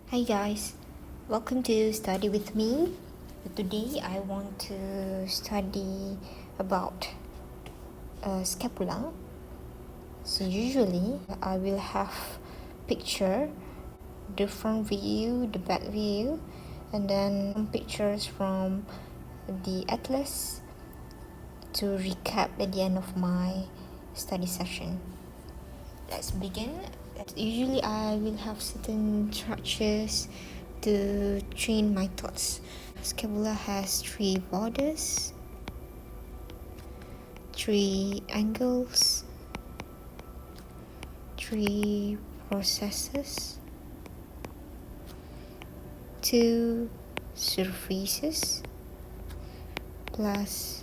Hi guys, welcome to Study with me. Today I want to study about scapula. So usually I will have picture, the front view, the back view, and then some pictures from the atlas to recap at the end of my study session. Let's begin. Usually I will have certain structures to train my thoughts. Scapula has 3 borders, 3 angles, 3 processes, 2 surfaces, plus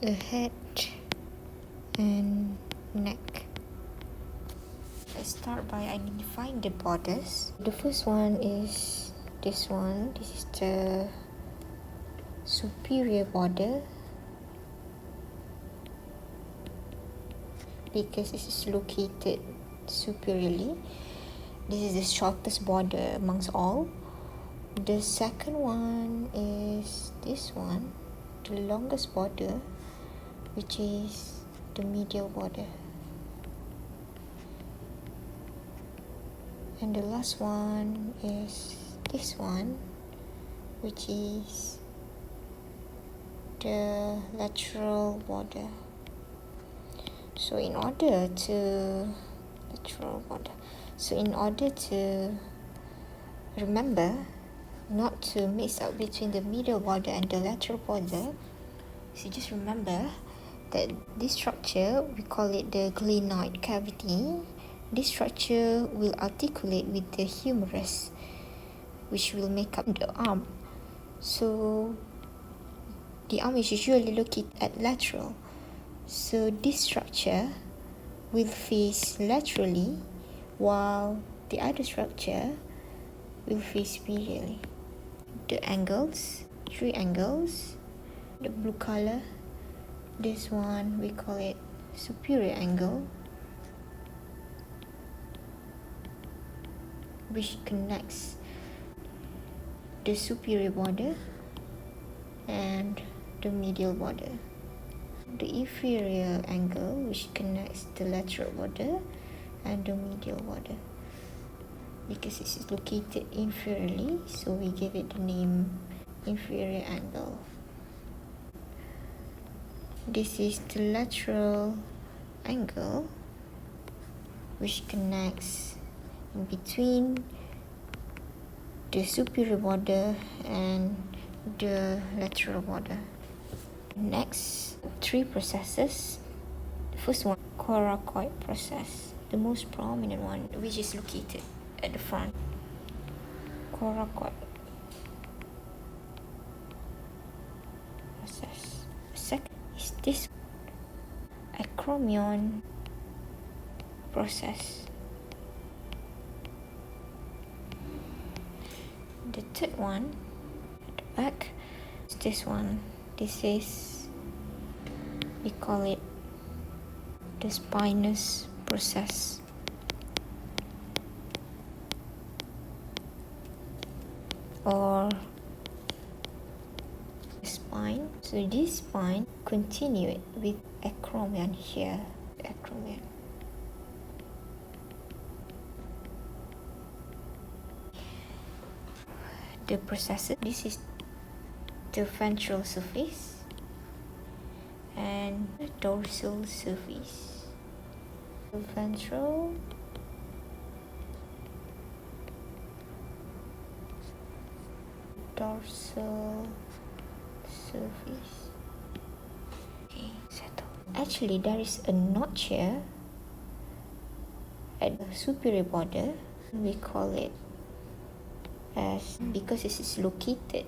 a head and neck. Let's start by identifying the borders. The first one is this one. This is the superior border because it is located superiorly. This is the shortest border amongst all. The second one is this one, the longest border, which is the medial border. And the last one is this one, which is the lateral border. So in order to remember not to mix up between the medial border and the lateral border, so just remember that this structure, we call it the glenoid cavity. This structure will articulate with the humerus, which will make up the arm. So the arm is usually located at lateral. So this structure will face laterally, while the other structure will face medially. The angles, 3 angles, the blue color, this one we call it superior angle, which connects the superior border and the medial border. The inferior angle, which connects the lateral border and the medial border. Because it is located inferiorly, so we give it the name inferior angle. This is the lateral angle, which connects in between the superior border and the lateral border. Next, 3 processes. The first one, coracoid process, the most prominent one, which is located at the front. Coracoid process. Second is this acromion process. The third one at the back is this one. This is, we call it the spinous process. Or spine. So this spine continued with acromion here. Acromion. The processes. This is the ventral surface and the dorsal surface. The ventral, dorsal surface. Okay, settle. Actually, there is a notch here at the superior border. We call it as, because it is located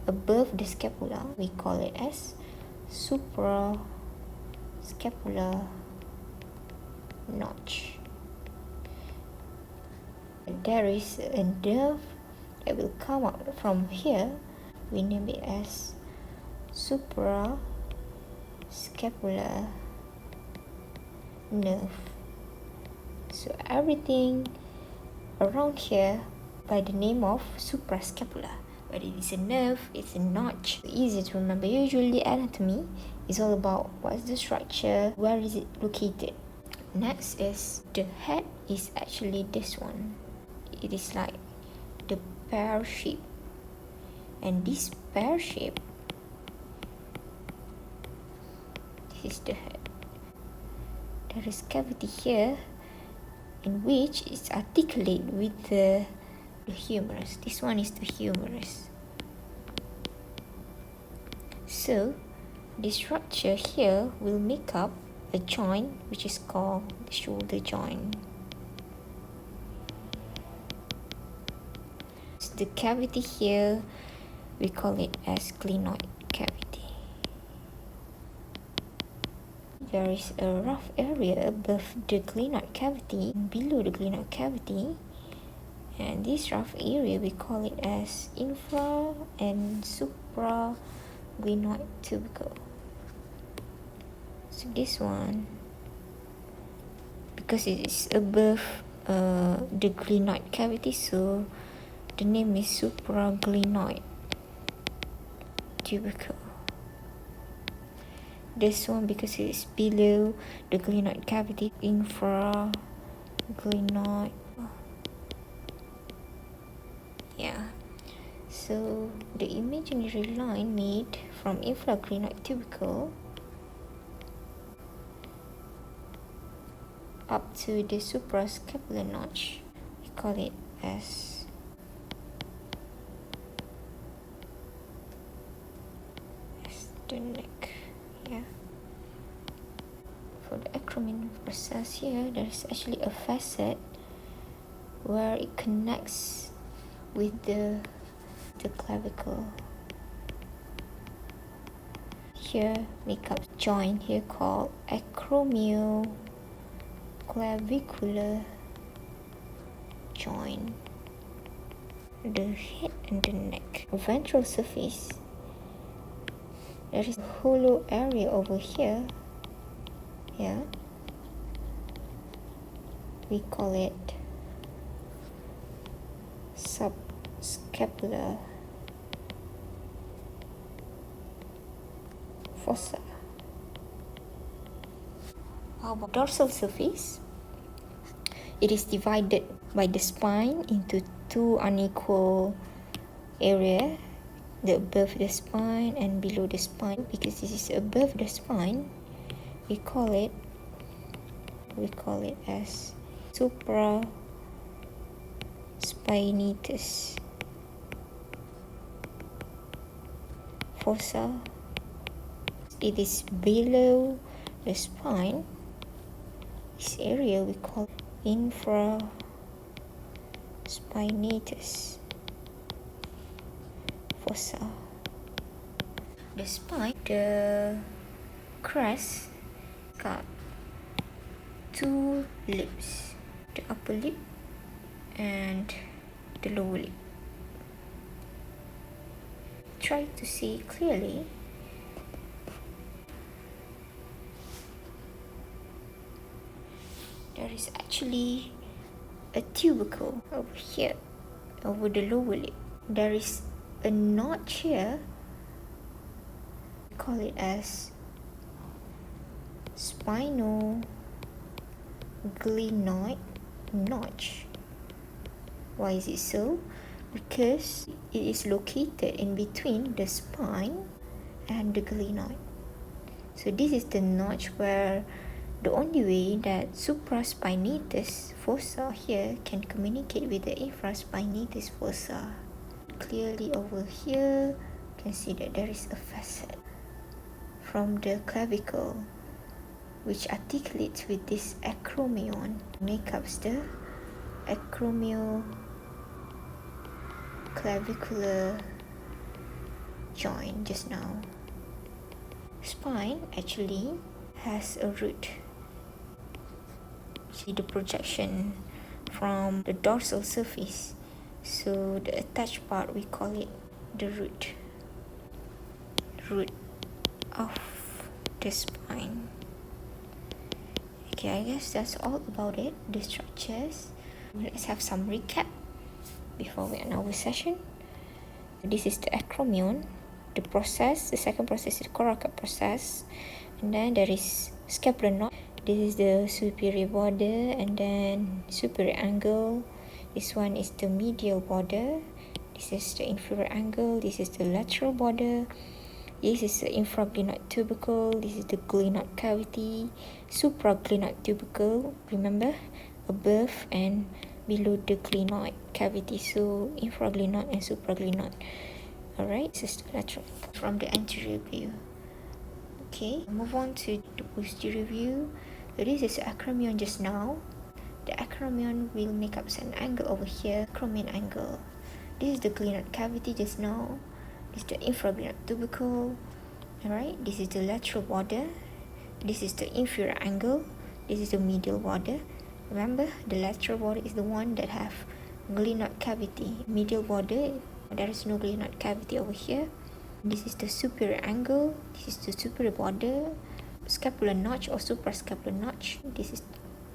above the scapula, we call it as suprascapular notch. There is a nerve that will come out from here. We name it as suprascapular nerve. So everything around here by the name of suprascapula. But it is a nerve, it's a notch. Easy to remember. Usually anatomy is all about what's the structure, where is it located. Next is the head is actually this one. It is like the pear shape. And this pear shape, this is the head. There is cavity here in which it's articulate with the humerus. This one is the humerus. So the structure here will make up a joint which is called the shoulder joint. So the cavity here, we call it as glenoid cavity. There is a rough area above the glenoid cavity and below the glenoid cavity, and this rough area we call it as infra and supraglenoid tubercle. So this one, because it is above the glenoid cavity, so the name is supraglenoid tubercle. This one, because it is below the glenoid cavity, infraglenoid. Yeah. So the imaginary line made from infraglenoid tubercle up to the suprascapular notch, we call it as the neck. Yeah. For the acromion process here, there is actually a facet where it connects with the clavicle. Here make up joint here called acromioclavicular joint. The head and the neck. Ventral surface. There is a hollow area over here. Yeah. We call it subscapular fossa. How about dorsal surface? It is divided by the spine into two unequal areas, the above the spine and below the spine. Because this is above the spine, we call it as supraspinatus fossa. It is below the spine. This area we call infraspinatus fossa. The spine, the crest got two lips, the upper lip and the lower lip. Try to see clearly. There is actually a tubercle over here, over the lower lip. There is a notch here. We call it as spinoglenoid notch. Why is it so? Because it is located in between the spine and the glenoid. So this is the notch where the only way that supraspinatus fossa here can communicate with the infraspinatus fossa. Clearly over here, you can see that there is a facet from the clavicle which articulates with this acromion, make up the acromioclavicular joint just now. Spine actually has a root. See the projection from the dorsal surface. So the attached part, we call it the root of the spine. Okay, I guess that's all about it, the structures. Let's have some recap. before we end our session. This is the acromion, the process. The second process is the coracoid process, and then there is scapular notch. This is the superior border, and then superior angle. This one is the medial border. This is the inferior angle. This is the lateral border. This is the infraglenoid tubercle. This is the glenoid cavity. Supraglenoid tubercle, remember, above and below the glenoid cavity. So infraglenoid and supraglenoid. Alright, this is the lateral from the anterior view. Okay, move on to the posterior view. So this is the acromion just now. The acromion will make up an angle over here, acromion angle. This is the glenoid cavity just now. This is the infraglenoid tubercle. Alright, this is the lateral border. This is the inferior angle. This is the medial border. Remember, the lateral border is the one that have glenoid cavity. Medial border, there is no glenoid cavity over here. This is the superior angle. This is the superior border. Scapular notch or suprascapular notch. This is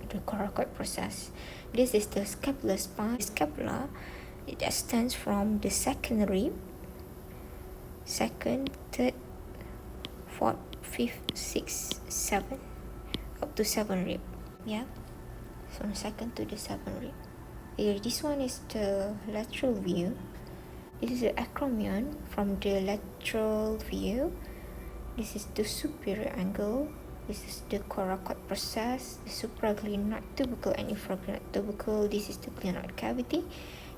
the coracoid process. This is the scapular spine. Scapula, it extends from the second rib, second, third, fourth, fifth, sixth, seventh, up to 7 rib. Yeah, from second to the 7th rib. Here, this one is the lateral view. This is the acromion from the lateral view. This is the superior angle. This is the coracoid process, the supraglenoid tubercle and infraglenoid tubercle. This is the glenoid cavity.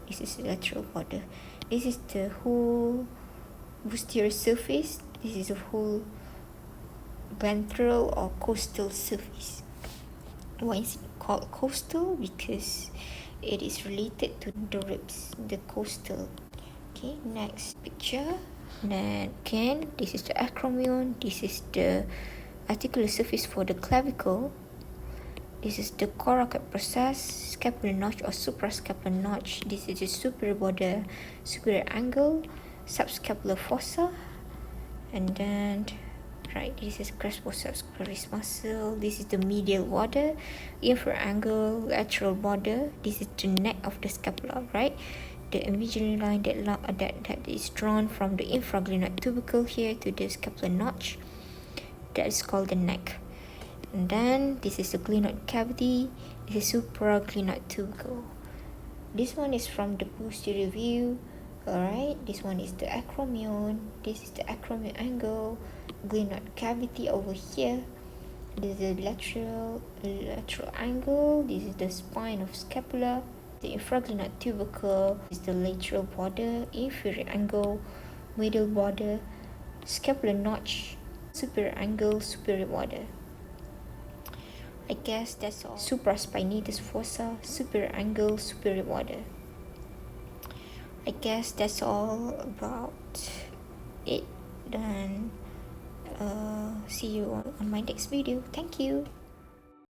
This is the lateral border. This is the whole posterior surface. This is the whole ventral or costal surface. Why is it called costal? Because it is related to the ribs, the costal. Okay, next picture. Then again, this is the acromion. This is the articular surface for the clavicle. This is the coracoid process, scapular notch or suprascapular notch. This is the superior border, superior angle, subscapular fossa, and then right, this is crespo-subscapularis muscle. This is the medial border, inferior angle, lateral border. This is the neck of the scapula, right? The imaginary line that is drawn from the infraglenoid tubercle here to the scapular notch. That is called the neck. And then this is the glenoid cavity. This is supraglenoid tubercle. This one is from the posterior view. Alright, this one is the acromion. This is the acromion angle. Glenoid cavity over here. This is the lateral angle. This is the spine of scapula. The infraglenoid tubercle is the lateral border, inferior angle, middle border, scapular notch, superior angle, superior border. I guess that's all. Supraspinatus fossa, superior angle, superior border. I guess that's all about it. Then see you on my next video. Thank you.